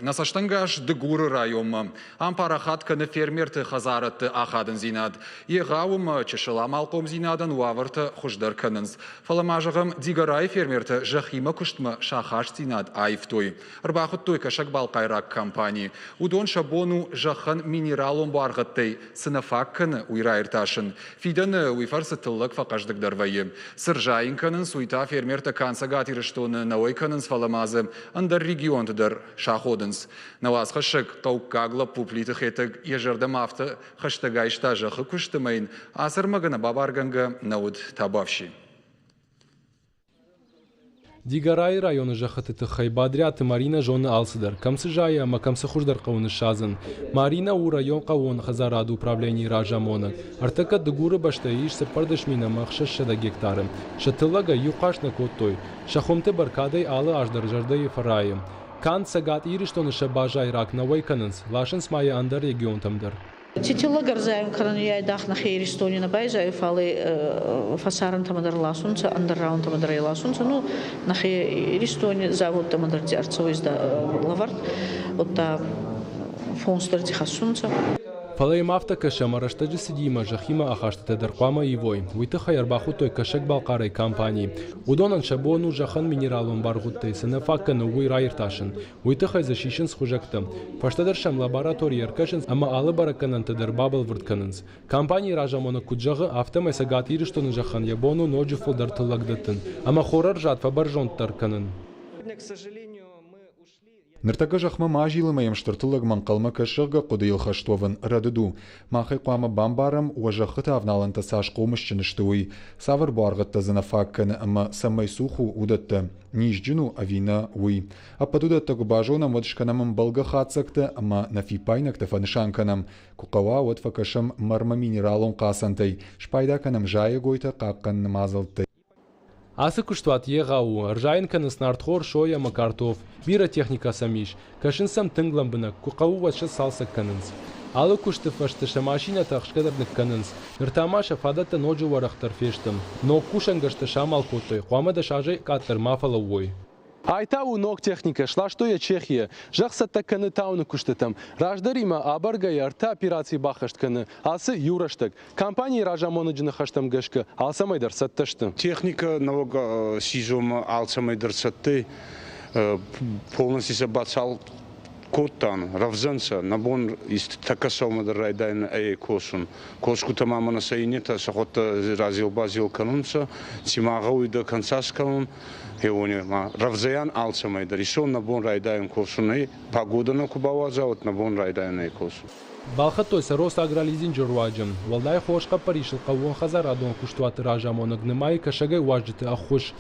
Насаштангаш дегуры райома. Ампарахат каны фермерты хазаратты ахадын зинад. Егауым чешыла малком зинадан уавырты хуждар кынынз. Фаламажығым дигарай фермерты жахима күштмі шахаш зинад айфтой. Рбахыт той кашак балқайрак компании. Удон шабону жахан минералом барғыттай сынафак кыны уйрайырташын. Фиданы уйфарсы тыллык фақаждыгдарвайы. Сыржайын кынын суйта фермерты кансагат ирыштоны науай кынынз фаламазы андыр регионтыдар шаходынз. Наваз хашык тауккагла пуплиты хетаг ежердам авто хаштагайшта жахы күштімейн асыр мағына бабарганга науд табавши. Дигарай районы жахатыты хайбадряты Марина жоны алсыдар. Камсы жая, ма камсы хуждар қауны шазын. Марина у район қауын хазарады управлений ражамона. Артака дыгуры башта ишсы пардышмина махшаш шада гектарым. Шатылага юқаш на коттой. Шахомты баркадай алы аждар жарды фарайым. Кан сагат ирыштоны шабажай рак навой канынс. Лашын смая андар регион тамдар. Титила гарзаем карания дах на хейристоне на байзай фалы фасаран тамадар ласунца андерраун тамадар ласунца ну на хейристоне завод тамадар дярцовый лавард вот та фонстер дихасунца. Фалаем авто каша мараштаджи сидима жахима ахаштата дарқама ивой. Уйты хайарбаху той кашак балқарай компании. Удонан шабону жахан минералон барғуттай сынафакканы уй райырташын. Уйты хай защищен схужактым. Фаштадаршам лабораторий аркашынс, ама алы бараканан тадар бабыл выртканынс. Компании ражамона куджағы автомай сагатиры штоны жахан ябону ноджи фолдар тыллагдатын. Ама хорар жат фабаржон тарканын. Ныртага жахма мажилымаем штыртылык манқалма кашырга қудыйл хаштовын радыду. Махай қуама бамбарам уажахыта авналанта саш қомышчыныштуй. Савыр барғытта зынафакканы ама самай суху удатты. Нижджину авина уй. Аппадудатта губажонам водышканамым балга хацакты ама нафипайнакта фанышанканам. Куқава вот факашам марма минералон қасантай. Шпайдаканам жая гойта қаққан намазалты. Асы күштуат егау, ржайын каныс нартхор шоя макартов, бира техника самиш, кашын сам тыңглам бына, куқау ватшы салсак канынс. Алы күшті фаштыша машина тақшкадарнық канынс, ныртамаша фадатта ноджу варахтар фештым, но кушангашты шамал котой, хуамада шажай каттар мафала уой. Айтау ног техника, шла что я Чехия, жахсатта каны тауны күштетам, раждарима абарга ярта операции бахаштканы, асы юраштак, компании ражамоны джины хаштам гашка, алсамайдар сатташты. Техника налога сижома алсамайдар сатты, полностью забацал коттан, равзанца, набон из такасомадар райдайна эй косун, коску тамамана сайнета, сахота разил базил канунца, цимагауида концасканун, Равзаян алсамайдар, ишон набон райдаем косуны, погода на кубаваза, вот набон райдаем эй косун. Балхатой сарос агрализин джурваджам, валдай хошка паришил кавон хазарадон куштуат ражамонок немай кашагай ваджиты ахуш.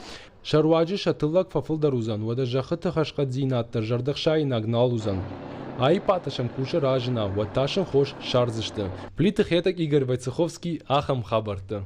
Шарваджи шатыллак фафылдарузан, вада жахыты хашкат зинаттар жардахшай нагналузан. Ай паташам куша ражина, ваташам хош шарзышты. Плиты хетак Игорь Войцеховский ахам хабарты.